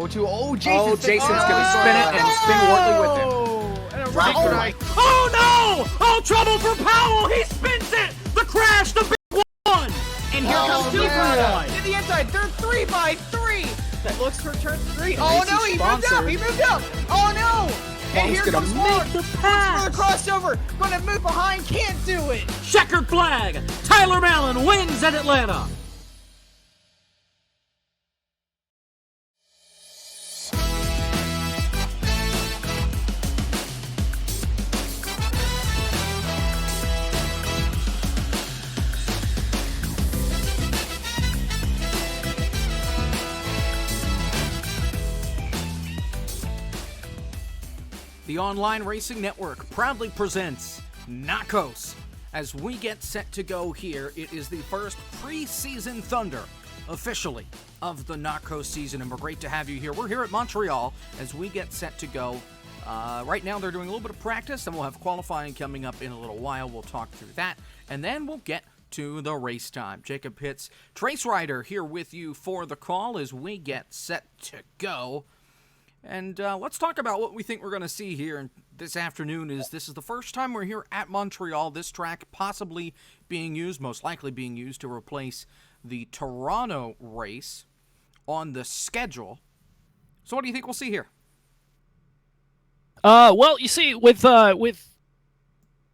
Oh, Jason's gonna spin it and spin Wortley with him. Oh no! Oh, trouble for Powell! He spins it! The crash, the big one! And here comes 2 for 1. To the inside, they're 3 by 3. That looks for turn 3. Oh no, he moved up! Oh no! And here comes Long. The pass. For the crossover. Gonna move behind, can't do it. Checkered flag. Tyler Mallon wins at Atlanta. The Online Racing Network proudly presents NACOS. As we get set to go here, it is the first preseason Thunder, officially, of the NACOS season, and we're great to have you here. We're here at Montreal as we get set to go. Right now they're doing a little bit of practice, and we'll have qualifying coming up in a little while. We'll talk through that, and then we'll get to the race time. Jacob Hitz, Trace Rider, here with you for the call as we get set to go. And let's talk about what we think we're going to see here this afternoon. This is the first time we're here at Montreal. This track possibly being used, most likely being used to replace the Toronto race on the schedule. So what do you think we'll see here? Well, you see, with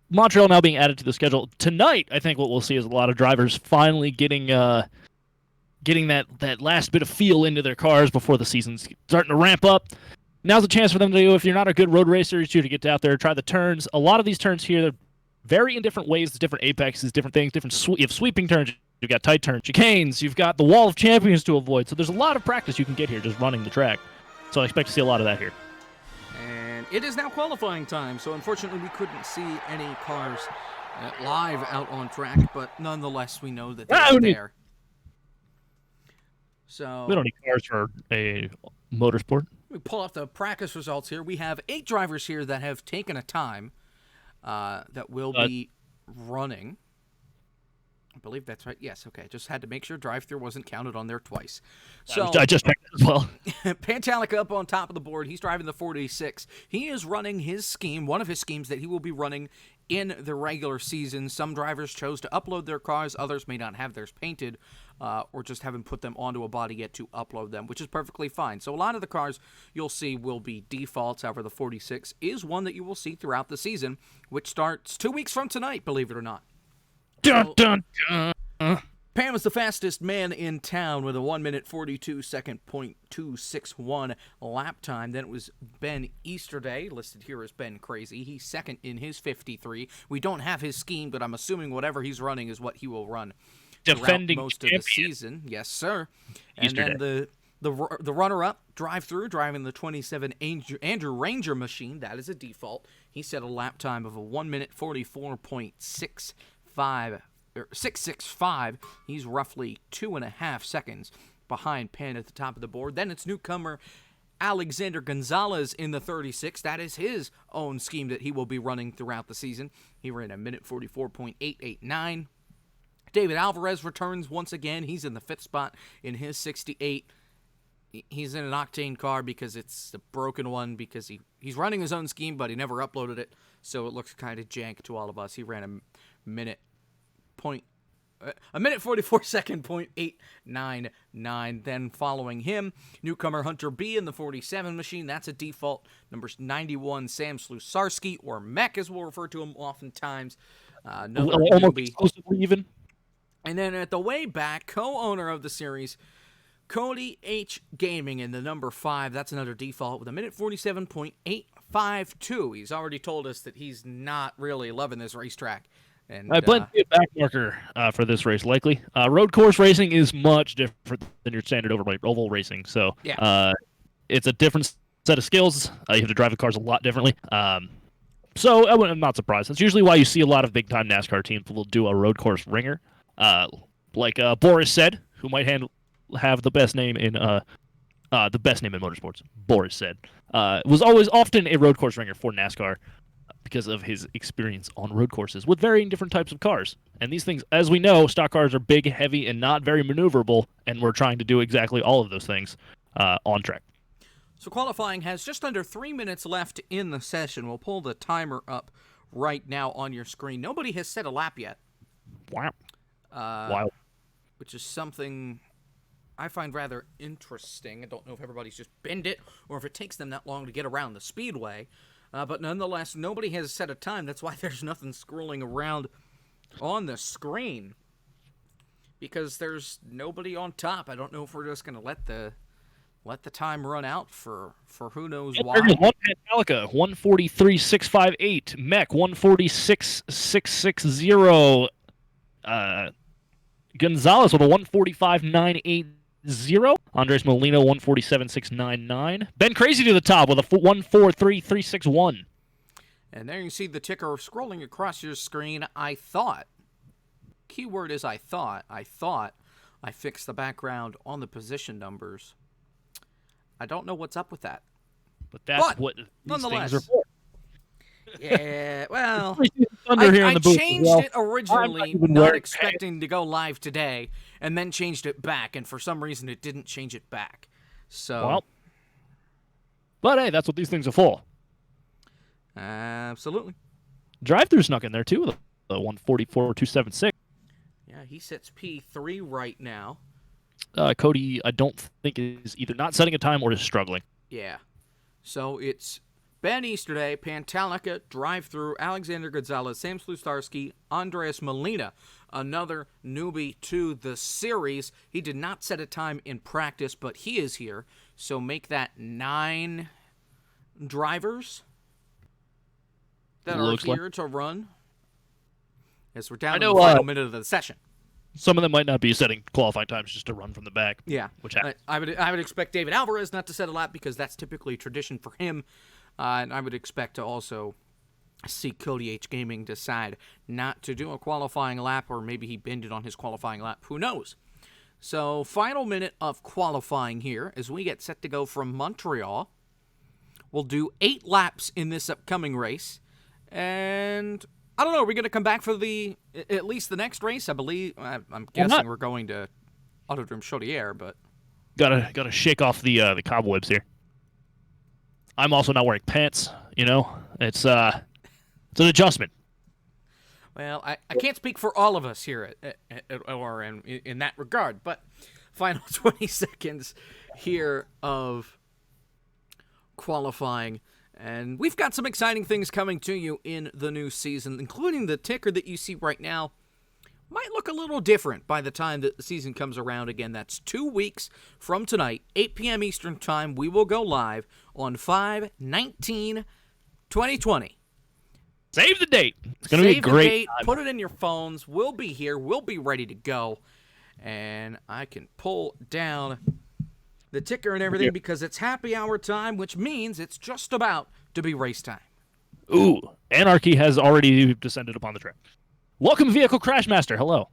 Montreal now being added to the schedule tonight, I think what we'll see is a lot of drivers finally getting that last bit of feel into their cars before the season's starting to ramp up. Now's a chance for them to do, if you're not a good road racer, to get out there, try the turns. A lot of these turns here, they're vary in different ways, different apexes, different things, you have sweeping turns, you've got tight turns, chicanes, you've got the wall of champions to avoid. So there's a lot of practice you can get here just running the track. So I expect to see a lot of that here. And it is now qualifying time, so unfortunately we couldn't see any cars live out on track, but nonetheless we know that they're there. So we don't need cars for a motorsport. We pull up the practice results here. We have 8 drivers here that have taken a time that will be running. I believe that's right. Yes, okay. Just had to make sure drive-through wasn't counted on there twice. So I just checked it as well. Pantalic up on top of the board. He's driving the 46. He is running his scheme, one of his schemes that he will be running in the regular season. Some drivers chose to upload their cars. Others may not have theirs painted or just haven't put them onto a body yet to upload them, which is perfectly fine. So a lot of the cars you'll see will be defaults. However, the 46 is one that you will see throughout the season, which starts 2 weeks from tonight, believe it or not. Dun, dun, dun. Pam is the fastest man in town with a 1-minute 42-second .261 lap time. Then it was Ben Easterday, listed here as Ben Crazy. He's second in his 53. We don't have his scheme, but I'm assuming whatever he's running is what he will run defending most champion. Of the season. Yes, sir. Easterday. And then the runner-up, drive-through, driving the 27 Andrew Ranger machine. That is a default. He set a lap time of a 1-minute 665. He's roughly 2.5 seconds behind Penn at the top of the board. Then it's newcomer Alexander Gonzalez in the 36. That is his own scheme that he will be running throughout the season. He ran a 1:44.889. David Alvarez returns once again. He's in the 5th spot in his 68. He's in an octane car because it's a broken one because he's running his own scheme, but he never uploaded it, so it looks kind of jank to all of us. He ran a 1:44 .899. Then following him, newcomer Hunter B in the 47 machine. That's a default. Number 91, Sam Slusarski, or Mech as we'll refer to him oftentimes. Almost exclusively even. And then at the way back, co-owner of the series, Cody H. Gaming in the number 5. That's another default with a 1:47.852. He's already told us that he's not really loving this racetrack. And I blend the back marker for this race, likely. Road course racing is much different than your standard oval racing. So it's a different set of skills. You have to drive the cars a lot differently. So I'm not surprised. That's usually why you see a lot of big-time NASCAR teams will do a road course ringer. Like Boris said, who might have the best name in motorsports. Boris said was always often a road course ringer for NASCAR because of his experience on road courses with varying different types of cars. And these things, as we know, stock cars are big, heavy, and not very maneuverable, and we're trying to do exactly all of those things on track. So qualifying has just under 3 minutes left in the session. We'll pull the timer up right now on your screen. Nobody has set a lap yet. Wow. Wow. Which is something I find rather interesting. I don't know if everybody's just binned it or if it takes them that long to get around the speedway. But nonetheless, nobody has set a time. That's why there's nothing scrolling around on the screen. Because there's nobody on top. I don't know if we're just going to let the time run out for who knows why. One Metallica, 143.658. Mech, 146.660. Gonzalez with a 145.980. Andres Molina, 147.699. Ben Crazy to the top with a 143.361. And there you see the ticker scrolling across your screen. I thought. Keyword is I thought. I fixed the background on the position numbers. I don't know what's up with that. But that's what these things are for. Yeah, well, I changed it originally, not expecting to go live today, and then changed it back, and for some reason it didn't change it back. So, well, but hey, that's what these things are for. Absolutely. Drive-thru snuck in there too, the 144.276. Yeah, he sits P3 right now. Cody, I don't think is either not setting a time or is struggling. Yeah. So it's Ben Easterday, Pantalica, Drive-Thru, Alexander Gonzalez, Sam Slustarsky, Andres Molina, another newbie to the series. He did not set a time in practice, but he is here. So make that 9 drivers that are here to run. As we're down to the final minute of the session. Some of them might not be setting qualifying times just to run from the back. Yeah, which happens. I would expect David Alvarez not to set a lap because that's typically tradition for him, and I would expect to also see Cody H Gaming decide not to do a qualifying lap, or maybe he binned it on his qualifying lap. Who knows? So final minute of qualifying here as we get set to go from Montreal. We'll do 8 laps in this upcoming race, and I don't know. Are we going to come back for at least the next race? I believe. I'm guessing we're going to Autodrome Chaudière, but gotta shake off the cobwebs here. I'm also not wearing pants. You know, it's an adjustment. Well, I can't speak for all of us here at ORN in that regard, but final 20 seconds here of qualifying. And we've got some exciting things coming to you in the new season, including the ticker that you see right now might look a little different by the time that the season comes around again. That's 2 weeks from tonight, 8 p.m. Eastern Time. We will go live on 5/19/2020. Save the date. It's going to be a great date, put it in your phones. We'll be here. We'll be ready to go. And I can pull down the ticker and everything because it's happy hour time, which means it's just about to be race time. Ooh, anarchy has already descended upon the track. Welcome, Vehicle Crashmaster. Hello.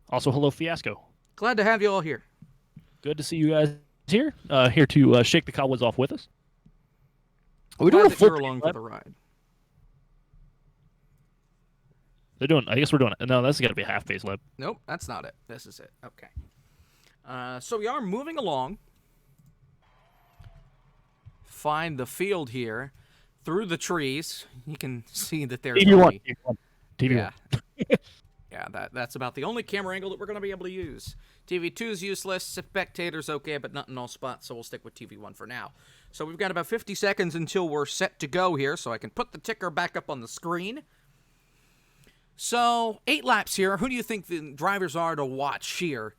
Also, hello, Fiasco. Glad to have you all here. Good to see you guys here. Here to shake the cobwebs off with us. We're doing a full along for the ride. They're doing. I guess we're doing it. No, that's got to be a half-pace lap. Nope, that's not it. This is it. Okay. So we are moving along. Find the field here through the trees. You can see that there's TV1. Yeah. Yeah, that's about the only camera angle that we're going to be able to use. TV2 is useless. Spectator's okay, but not in all spots, so we'll stick with TV1 for now. So we've got about 50 seconds until we're set to go here, so I can put the ticker back up on the screen. So, 8 laps here. Who do you think the drivers are to watch here?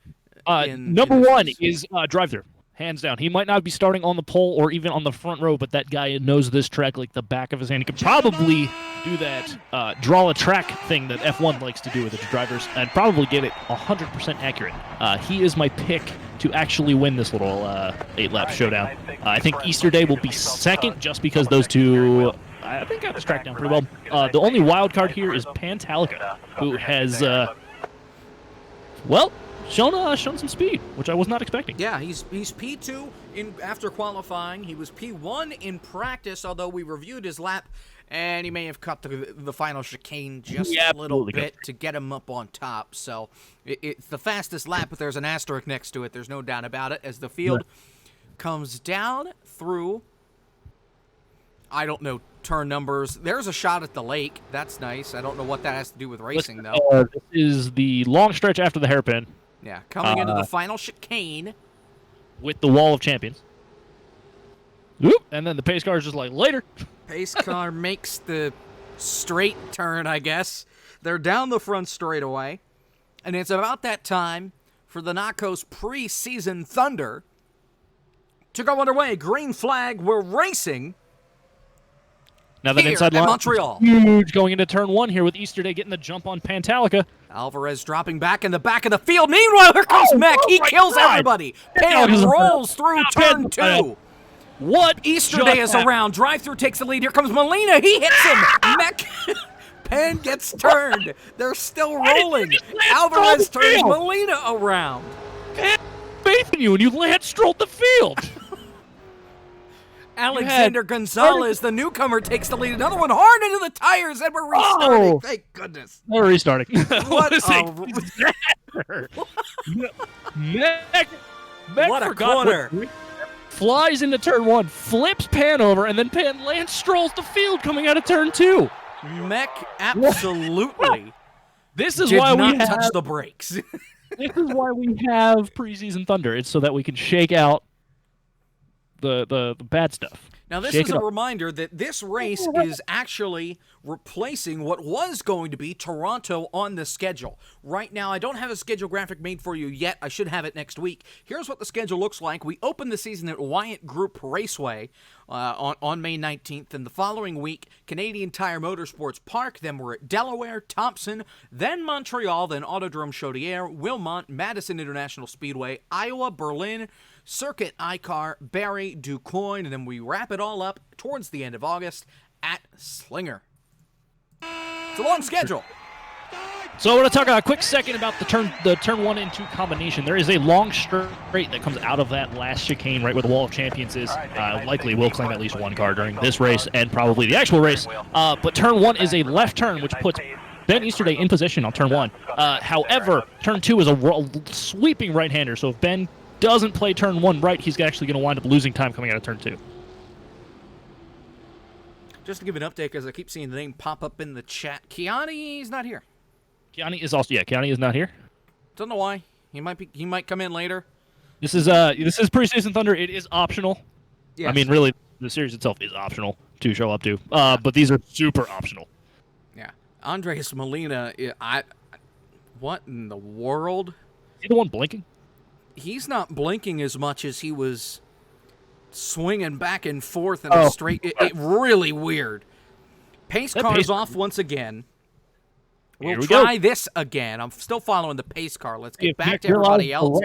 Number 1 is Drive-Thru. Hands down. He might not be starting on the pole or even on the front row, but that guy knows this track like the back of his hand. He could probably do that draw a track thing that F1 likes to do with its drivers and probably get it 100% accurate. He is my pick to actually win this little 8-lap showdown. I think Easter Day will be second just because those two, I think, got this track down pretty well. The only wild card here is Pantalica, who has, shown some speed, which I was not expecting. Yeah, he's P2 after qualifying. He was P1 in practice, although we reviewed his lap, and he may have cut the final chicane just a little bit to get him up on top. So it's the fastest lap, but there's an asterisk next to it. There's no doubt about it, as the field comes down through, I don't know, turn numbers. There's a shot at the lake. That's nice. I don't know what that has to do with racing, though. This is the long stretch after the hairpin. Yeah, coming into the final chicane. With the Wall of Champions. Whoop, and then the pace car is just like, later. Pace car makes the straight turn, I guess. They're down the front straightaway. And it's about that time for the NACOS preseason Thunder to go underway. Green flag, we're racing. Now that here inside at line, Montreal. Huge going into turn 1 here with Easter Day getting the jump on Pantalica. Alvarez dropping back in the back of the field. Meanwhile, here comes Mech. He kills everybody. Pan rolls through turn 2. What? Easter Day is around. Drive-through takes the lead. Here comes Molina. He hits him. Mech. Pan gets turned. They're still rolling. Alvarez turns Molina around. Pan faith in you, and you Lance strolled the field. Alexander Gonzalez, the newcomer, takes the lead. Another one hard into the tires, and we're restarting. Oh. Thank goodness. We're restarting. What a corner. Flies into turn 1, flips Pan over, and then Pan Lance strolls the field coming out of turn 2. Mech absolutely This is did why not we have, touch the brakes. This is why we have preseason Thunder. It's so that we can shake out the bad stuff. Now, this is a reminder that this race is actually replacing what was going to be Toronto on the schedule. Right now, I don't have a schedule graphic made for you yet. I should have it next week. Here's what the schedule looks like. We open the season at Wyatt Group Raceway on May 19th, and the following week, Canadian Tire Motorsports Park. Then we're at Delaware, Thompson, then Montreal, then Autodrome Chaudière, Wilmont, Madison International Speedway, Iowa, Berlin, Circuit ICAR, Barrie, DuQuoin, and then we wrap it all up towards the end of August at Slinger. It's a long schedule. So I want to talk a quick second about the turn 1 and 2 combination. There is a long straight that comes out of that last chicane right where the Wall of Champions is. Likely will claim at least one car during this race and probably the actual race. But turn 1 is a left turn, which puts Ben Easterday in position on turn 1. However, turn 2 is a sweeping right-hander, so if Ben doesn't play turn 1 right, he's actually going to wind up losing time coming out of turn 2. Just to give an update, because I keep seeing the name pop up in the chat, Kiani's not here. Kiani is also Kiani is not here. Don't know why. He might come in later. This is preseason Thunder. It is optional. Yes. I mean, really, the series itself is optional to show up to. But these are super optional. Yeah, Andres Molina. What in the world? Is he the one blinking? He's not blinking as much as he was swinging back and forth in a straight. It really weird. Pace car's off once again. We'll try this again. I'm still following the pace car. Let's get back to everybody else.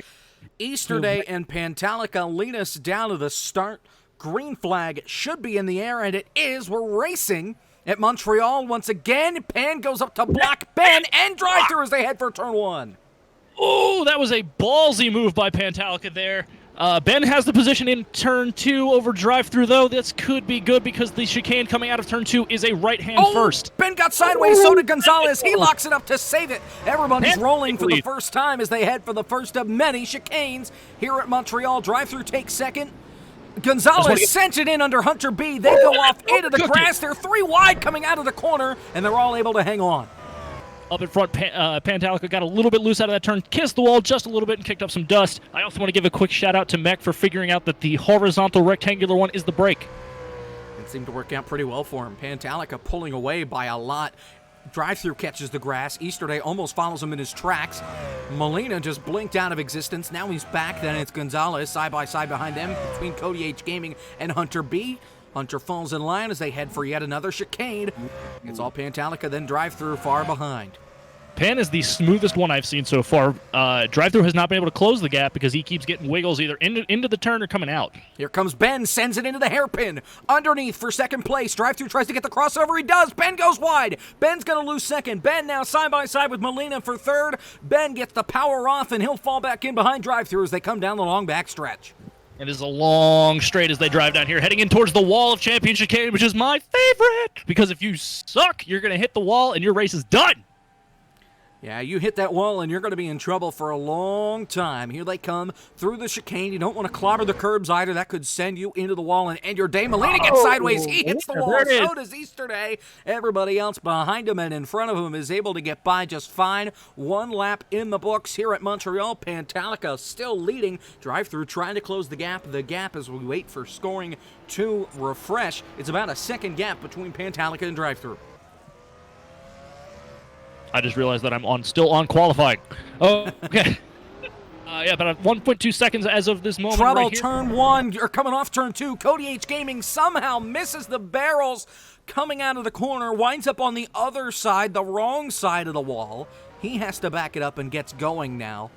Easter Day and Pantalica lead us down to the start. Green flag should be in the air, and it is. We're racing at Montreal once again. Pan goes up to block Ben and drive through as they head for turn 1. Oh, that was a ballsy move by Pantalica there. Ben has the position in turn 2 over drive-through, though. This could be good because the chicane coming out of turn 2 is a right-hand first. Ben got sideways, so did Gonzalez. He locks it up to save it. Everybody's rolling for the first time as they head for the first of many chicanes here at Montreal. Drive-through takes second. Gonzalez sent it in under Hunter B. They go off into the grass. They're 3 wide coming out of the corner, and they're all able to hang on. Up in front, Pantalica got a little bit loose out of that turn, kissed the wall just a little bit and kicked up some dust. I also want to give a quick shout-out to Mech for figuring out that the horizontal rectangular one is the brake. It seemed to work out pretty well for him. Pantalica pulling away by a lot. Drive-through catches the grass. Easter Day almost follows him in his tracks. Molina just blinked out of existence. Now he's back. Then it's Gonzalez side-by-side behind them between Cody H Gaming and Hunter B. Hunter falls in line as they head for yet another chicane. It's all Pantalica, then drive-through far behind. Pan is the smoothest one I've seen so far. Drive-through has not been able to close the gap because he keeps getting wiggles either into the turn or coming out. Here comes Ben, sends it into the hairpin. Underneath for second place. Drive-through tries to get the crossover. He does. Ben goes wide. Ben's going to lose second. Ben now side-by-side with Molina for third. Ben gets the power off, and he'll fall back in behind drive-through as they come down the long back stretch. It is a long straight as they drive down here, heading in towards the Wall of Champions chicane, which is my favorite. Because if you suck, you're going to hit the wall, and your race is done. Yeah, you hit that wall and you're going to be in trouble for a long time. Here they come through the chicane. You don't want to clobber the curbs either. That could send you into the wall and end your day. Molina gets sideways. He hits the wall. So does Easterday. Everybody else behind him and in front of him is able to get by just fine. One lap in the books here at Montreal. Pantalica still leading. Drive-through trying to close the gap. The gap as we wait for scoring to refresh. It's about a second gap between Pantalica and Drive-through. I just realized that I'm still on qualifying. Oh, okay. Yeah, about 1.2 seconds as of this moment. Trouble, right here. turn one. You're coming off turn two. Cody H Gaming somehow misses the barrels coming out of the corner, winds up on the other side, the wrong side of the wall. He has to back it up and gets going now.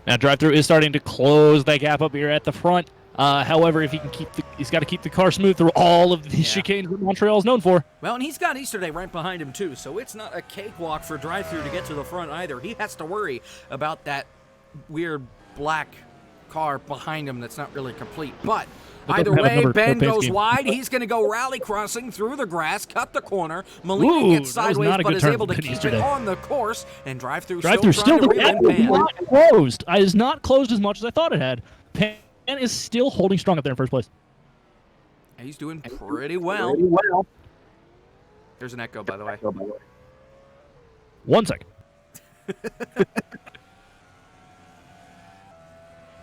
Now, Drive-through is starting to close that gap up here at the front. However, if he can he's got to keep the car smooth through all of these chicanes that Montreal is known for. Well, and he's got Easterday right behind him too, so it's not a cakewalk for Drive-through to get to the front either. He has to worry about that weird black car behind him that's not really complete. But either way, Ben goes wide. He's going to go rally crossing through the grass, cut the corner. Molina gets sideways, but is able to keep it on the course. And Drive-through still trying to reel in Pan. Not closed. It is not closed as much as I thought it had. Pan is still holding strong up there in first place. He's doing pretty well. There's an echo, by the way. 1 second.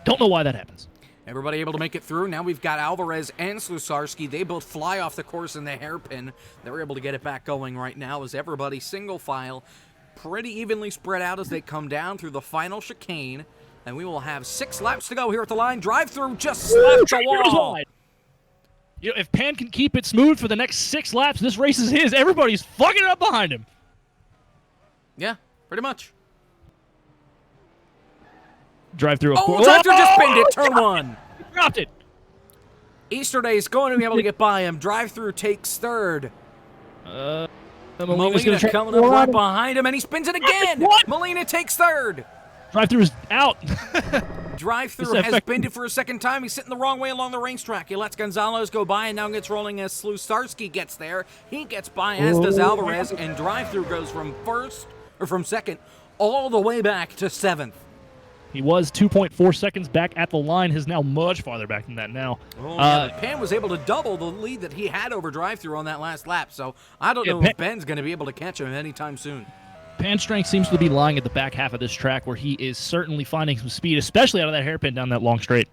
Don't know why that happens. Everybody able to make it through. Now we've got Alvarez and Slusarski. They both fly off the course in the hairpin. They're able to get it back going right now as everybody single file, pretty evenly spread out as they come down through the final chicane. And we will have 6 laps to go here at the line. Drive-through just slapped the wall. You know, if Pan can keep it smooth for the next 6 laps, this race is his. Everybody's fucking it up behind him. Yeah, pretty much. Drive-through, of course. Drive-through just pinned it. Turn one. He dropped it. Easterday is going to be able to get by him. Drive-through takes third. Molina coming up right behind him, and he spins it again. Molina takes third. Drive-through is out. Drive-through has been it for a second time. He's sitting the wrong way along the racetrack. He lets Gonzalez go by and now gets rolling as Slusarski gets there. He gets by, as does Alvarez, and Drive-through goes from second all the way back to 7th. He was 2.4 seconds back at the line. Is now much farther back than that now. Pan was able to double the lead that he had over Drive-through on that last lap, so I don't know if Ben's going to be able to catch him anytime soon. Pan's strength seems to be lying at the back half of this track, where he is certainly finding some speed, especially out of that hairpin down that long straight.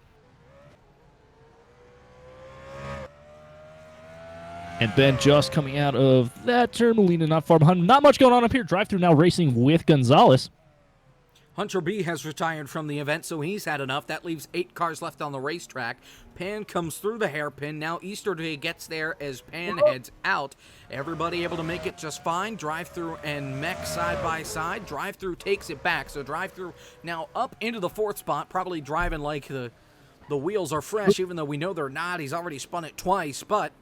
And Ben just coming out of that turn. Molina not far behind. Not much going on up here. Drive-through now racing with Gonzalez. Hunter B has retired from the event, so he's had enough. That leaves 8 cars left on the racetrack. Pan comes through the hairpin. Now Easterday gets there as Pan heads out. Everybody able to make it just fine. Drive-through and Mech side by side. Drive-through takes it back. So Drive-through now up into the 4th spot, probably driving like the wheels are fresh, even though we know they're not. He's already spun it twice, but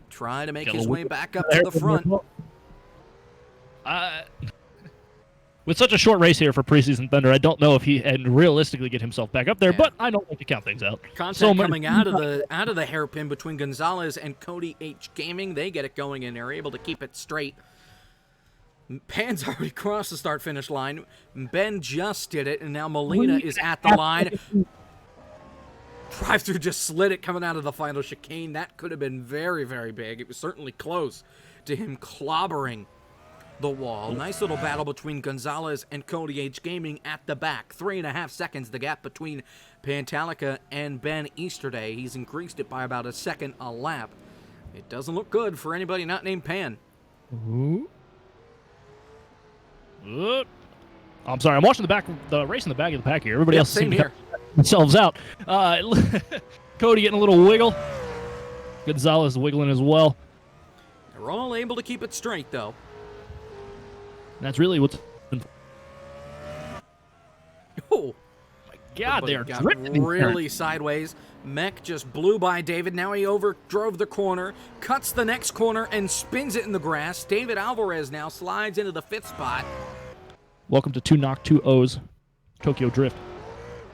trying to make his way back up to the front. With such a short race here for preseason Thunder, I don't know if he can realistically get himself back up there, but I don't like to count things out. Contact coming out of the hairpin between Gonzalez and Cody H Gaming. They get it going and they're able to keep it straight. Pan's already crossed the start-finish line. Ben just did it, and now Molina is at the line. Drive-through just slid it coming out of the final chicane. That could have been very, very big. It was certainly close to him clobbering the wall. Nice little battle between Gonzalez and Cody H Gaming at the back. 3.5 seconds the gap between Pantalica and Ben Easterday. He's increased it by about a second a lap. It doesn't look good for anybody not named Pan. I'm sorry, I'm watching the race in the back of the pack here. Everybody else seems to cut themselves out. Cody getting a little wiggle. Gonzalez wiggling as well. They're all able to keep it straight, though. That's really what's... Oh, my God, they are drifting really sideways. Mech just blew by David. Now he overdrove the corner, cuts the next corner, and spins it in the grass. David Alvarez now slides into the 5th spot. Welcome to 2 knock 2 O's Tokyo Drift.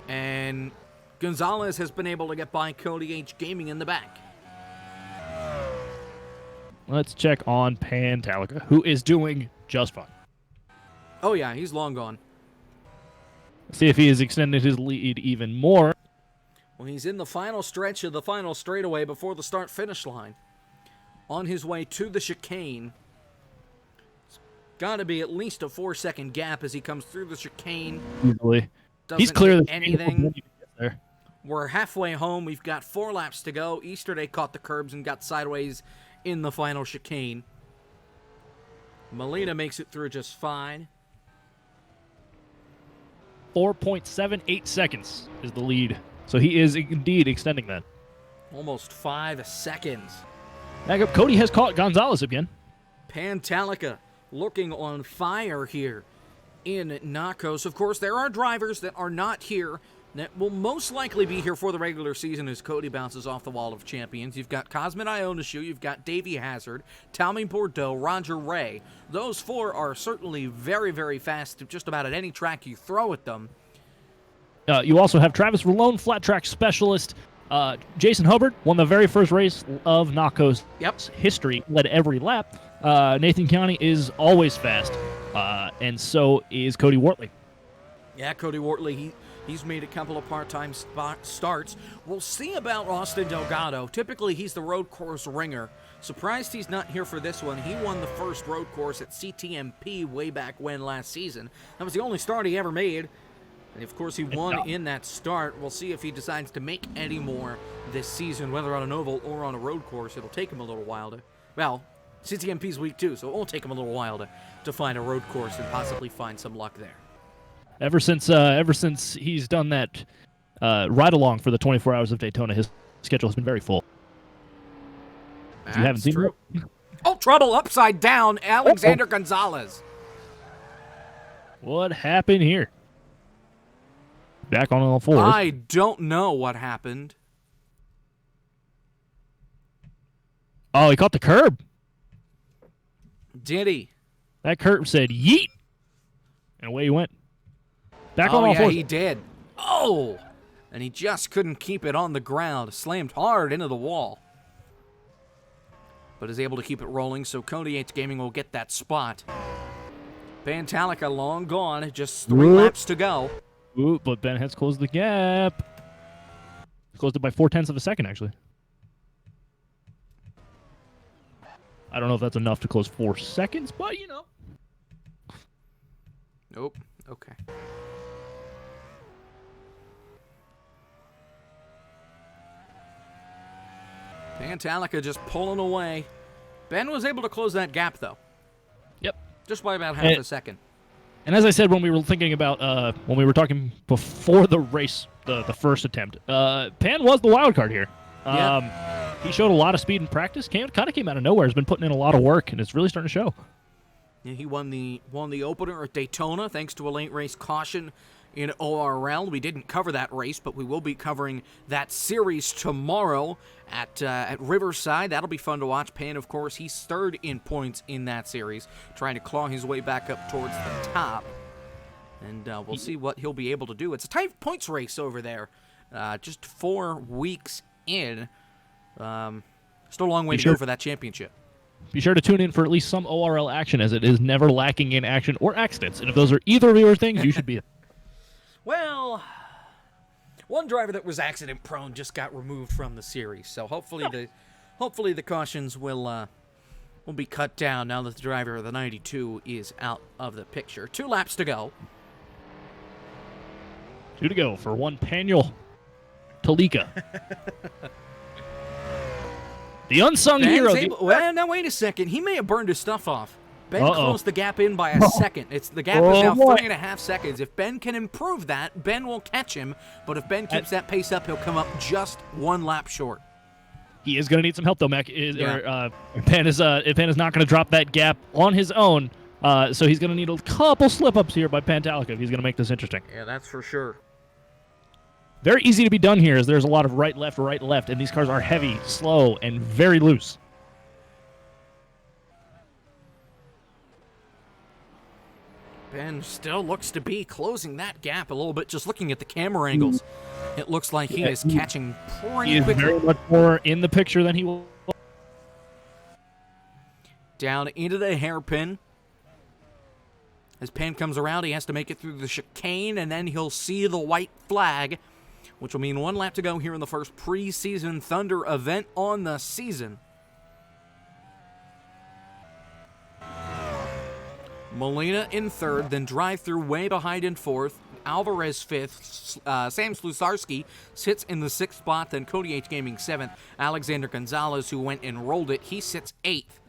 And Gonzalez has been able to get by Cody H Gaming in the back. Let's check on Pantalica, who is doing just fine. Oh, yeah, he's long gone. See if he has extended his lead even more. Well, he's in the final stretch of the final straightaway before the start-finish line. On his way to the chicane. It's got to be at least a 4-second gap as he comes through the chicane. Easily. He's Doesn't clear hit the anything. there. We're halfway home. We've got 4 laps to go. Easterday caught the curbs and got sideways in the final chicane. Molina makes it through just fine. 4.78 seconds is the lead. So he is indeed extending that. Almost 5 seconds. Back up, Cody has caught Gonzalez again. Pantalica looking on fire here in NACOS. Of course, there are drivers that are not here that will most likely be here for the regular season as Cody bounces off the wall of champions. You've got Cosmin Ionescu, you've got Davey Hazard, Tommy Bordeaux, Roger Ray. Those 4 are certainly very, very fast just about at any track you throw at them. You also have Travis Rallone, flat track specialist. Jason Hubbard won the very first race of NACOS history, led every lap. Nathan County is always fast, and so is Cody Wortley. Yeah, Cody Wortley, he's made a couple of part-time starts. We'll see about Austin Delgado. Typically, he's the road course ringer. Surprised he's not here for this one. He won the first road course at CTMP way back when last season. That was the only start he ever made. And, of course, he won in that start. We'll see if he decides to make any more this season, whether on an oval or on a road course. It'll take him a little while to... Well, CTMP's week 2, so it won't take him a little while to find a road course and possibly find some luck there. Ever since he's done that ride-along for the 24 Hours of Daytona, his schedule has been very full. If you haven't seen true. Oh, trouble upside down, Alexander Gonzalez. What happened here? Back on all fours. I don't know what happened. Oh, he caught the curb. Did he? That curb said yeet, and away he went. Back on all fours. He did. Oh! And he just couldn't keep it on the ground. Slammed hard into the wall. But is able to keep it rolling, so Cody Yates Gaming will get that spot. Pantalica long gone. Just 3 laps to go. Ooh, but Ben has closed the gap. Closed it by 0.4 of a second, actually. I don't know if that's enough to close 4 seconds, but you know. Nope. Okay. Pantalica just pulling away. Ben was able to close that gap, though. Yep. Just by about half a second. And as I said when we were thinking about, when we were talking before the race, the first attempt, Pan was the wild card here. He showed a lot of speed in practice. Kind of came out of nowhere. Has been putting in a lot of work, and it's really starting to show. Yeah, he won the opener at Daytona thanks to a late race caution in ORL. We didn't cover that race, but we will be covering that series tomorrow at Riverside. That'll be fun to watch. Pan, of course, he's third in points in that series, trying to claw his way back up towards the top. And we'll see what he'll be able to do. It's a tight points race over there. Just 4 weeks in. Still a long way to go for that championship. Be sure to tune in for at least some ORL action, as it is never lacking in action or accidents. And if those are either of your things, you should be. Well, one driver that was accident prone just got removed from the series, so hopefully the cautions will be cut down now that the driver of the 92 is out of the picture. 2 laps to go. 2 to go for one Paniel Talika. The unsung hero. Well, now wait a second. He may have burned his stuff off. Ben closed the gap in by a second. The gap is now 3.5 seconds. If Ben can improve that, Ben will catch him. But if Ben keeps that pace up, he'll come up just 1 lap short. He is going to need some help, though, Mac. Ben is not going to drop that gap on his own. So he's going to need a couple slip-ups here by Pantalica if he's going to make this interesting. Yeah, that's for sure. Very easy to be done here, as there's a lot of right, left, and these cars are heavy, slow, and very loose. Ben still looks to be closing that gap a little bit, just looking at the camera angles. It looks like he is catching pretty quickly. He is very much more in the picture than he will. Down into the hairpin. As Pan comes around, he has to make it through the chicane, and then he'll see the white flag, which will mean 1 lap to go here in the first preseason Thunder event on the season. Molina in third, then drive-through way behind in fourth. Alvarez fifth. Sam Slusarski sits in the sixth spot, then Cody H. Gaming seventh. Alexander Gonzalez, who went and rolled it, he sits eighth.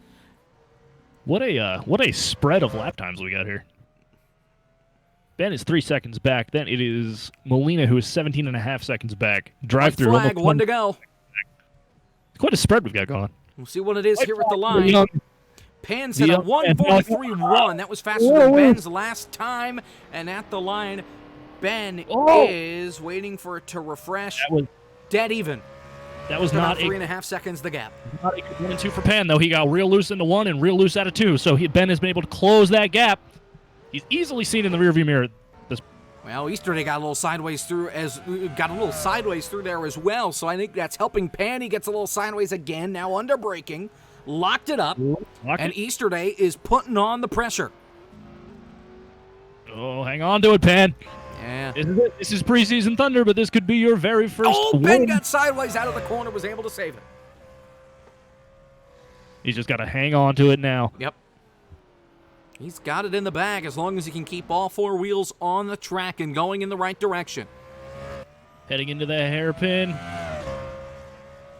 What a spread of lap times we got here. Ben is 3 seconds back. Then it is Molina, who is 17.5 seconds back. Drive-through. Flag, 1 to go. Quite a spread we've got going. We'll see what it is here at the line. Pan set a 1:43.1. That was faster than Ben's last time. And at the line, Ben is waiting for it to refresh. That was dead even. That was not not 3.5 seconds the gap. Not a good 1 and 2 for Pan, though. He got real loose into 1 and real loose out of 2. So Ben has been able to close that gap. He's easily seen in the rearview mirror. Well, Easterday got a little sideways through there as well. So I think that's helping Pan. He gets a little sideways again. Now under braking. Locked it up, and Easterday is putting on the pressure. Oh, hang on to it, Pan. Yeah. This is preseason Thunder, but this could be your very first win. Ben got sideways out of the corner, was able to save it. He's just got to hang on to it now. Yep. He's got it in the bag as long as he can keep all 4 wheels on the track and going in the right direction. Heading into the hairpin.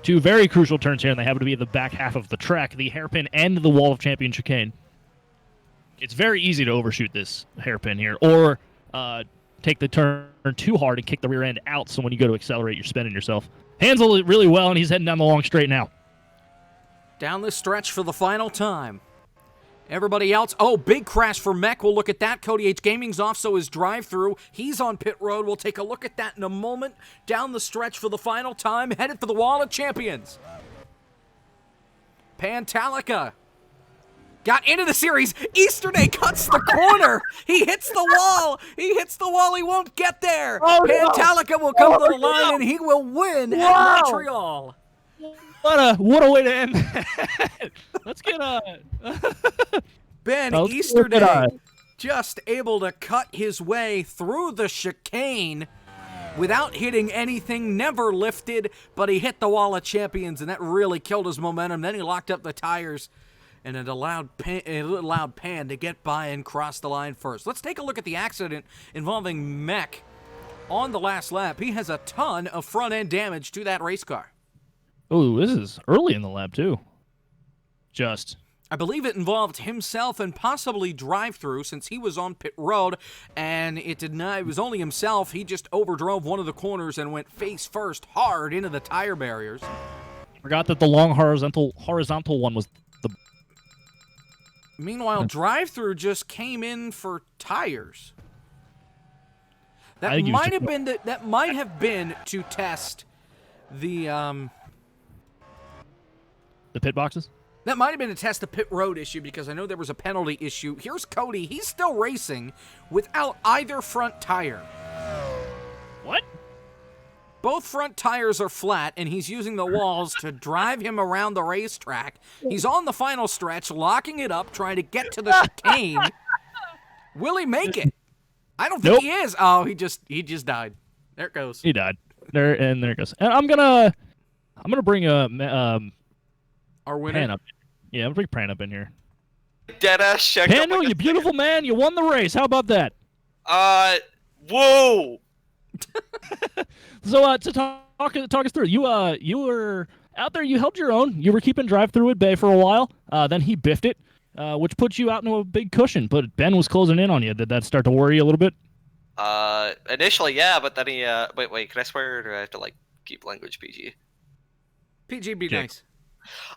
2 very crucial turns here, and they happen to be at the back half of the track, the hairpin and the Wall of Champion chicane. It's very easy to overshoot this hairpin here, or take the turn too hard and kick the rear end out, so when you go to accelerate, you're spinning yourself. Handles it really well, and he's heading down the long straight now. Down this stretch for the final time. Everybody else, big crash for Mech. We'll look at that. Cody H. Gaming's off, so is drive-through. He's on pit road. We'll take a look at that in a moment. Down the stretch for the final time, headed for the Wall of Champions. Pantalica got into the series. Easterday cuts the corner. He hits the wall. He won't get there. Pantalica will come to the line, and he will win at Montreal. What a way to end that. Let's get Ben Easterday just able to cut his way through the chicane without hitting anything, never lifted, but he hit the Wall of Champions, and that really killed his momentum. Then he locked up the tires, and it allowed Pan to get by and cross the line first. Let's take a look at the accident involving Mech on the last lap. He has a ton of front-end damage to that race car. Oh, this is early in the lap, too. I believe it involved himself and possibly drive-through, since he was on pit road, and it was only himself. He just overdrove one of the corners and went face first hard into the tire barriers. Forgot that the long horizontal one was the... Meanwhile, drive-through just came in for tires. That might have been to test the pit boxes? That might have been to test the pit road issue, because I know there was a penalty issue. Here's Cody. He's still racing without either front tire. What? Both front tires are flat, and he's using the walls to drive him around the racetrack. He's on the final stretch, locking it up, trying to get to the chicane. Will he make it? I don't think he is. Oh, he just died. There it goes. He died. There it goes. And I'm gonna bring our winner. Pan up. Yeah, I'm gonna bring Pan up in here. Deadass check. Pan, you beautiful man. You won the race. How about that? Whoa. So to talk us through, you were out there. You held your own. You were keeping drive-through at bay for a while. Then he biffed it, which put you out into a big cushion. But Ben was closing in on you. Did that start to worry you a little bit? Initially, yeah, but then he wait, can I swear, or do I have to keep language PG? PG be nice.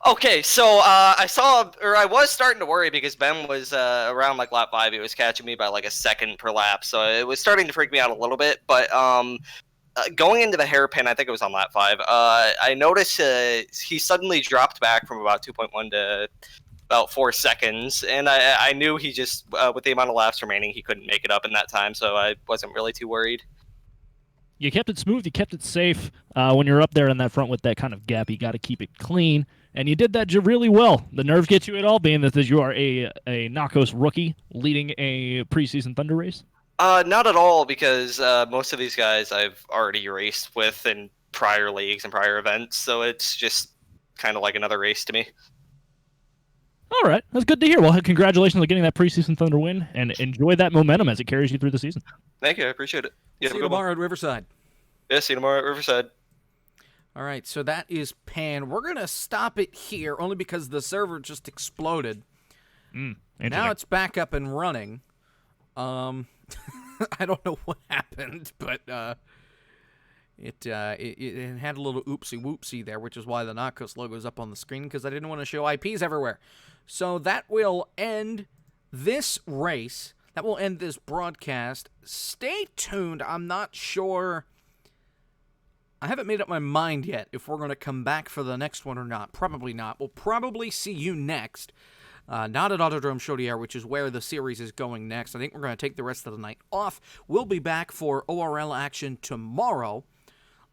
Okay, so I was starting to worry, because Ben was around lap 5. He was catching me by a second per lap, so it was starting to freak me out a little bit. But going into the hairpin, I think it was on lap 5, I noticed he suddenly dropped back from about 2.1 to about 4 seconds, and I knew he just, with the amount of laps remaining, he couldn't make it up in that time, so I wasn't really too worried. You kept it smooth. You kept it safe. When you're up there in that front with that kind of gap, you got to keep it clean. And you did that really well. The nerves get you at all, being that you are a NACOS rookie leading a preseason Thunder race? Not at all, because most of these guys I've already raced with in prior leagues and prior events, so it's just kind of like another race to me. All right. That's good to hear. Well, congratulations on getting that preseason Thunder win, and enjoy that momentum as it carries you through the season. Thank you. I appreciate it. See you tomorrow at Riverside. Yeah, see you tomorrow at Riverside. All right, so that is Pan. We're going to stop it here only because the server just exploded. Now it's back up and running. I don't know what happened, but it had a little oopsie-whoopsie there, which is why the NACOS logo is up on the screen, because I didn't want to show IPs everywhere. So that will end this race. That will end this broadcast. Stay tuned. I'm not sure. I haven't made up my mind yet if we're going to come back for the next one or not. Probably not. We'll probably see you next. Not at Autodrome Chaudière, which is where the series is going next. I think we're going to take the rest of the night off. We'll be back for ORL action tomorrow,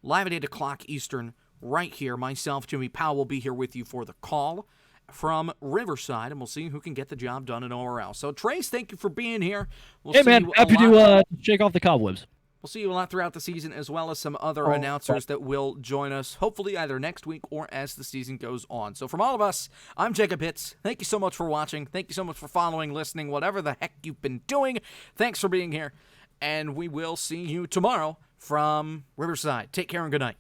live at 8 o'clock Eastern, right here. Myself, Jimmy Powell, will be here with you for the call from Riverside, and we'll see who can get the job done in ORL. So, Trace, thank you for being here. Hey, man, happy to shake off the cobwebs. We'll see you a lot throughout the season, as well as some other announcers that will join us, hopefully either next week or as the season goes on. So from all of us, I'm Jacob Hitz. Thank you so much for watching. Thank you so much for following, listening, whatever the heck you've been doing. Thanks for being here, and we will see you tomorrow from Riverside. Take care and good night.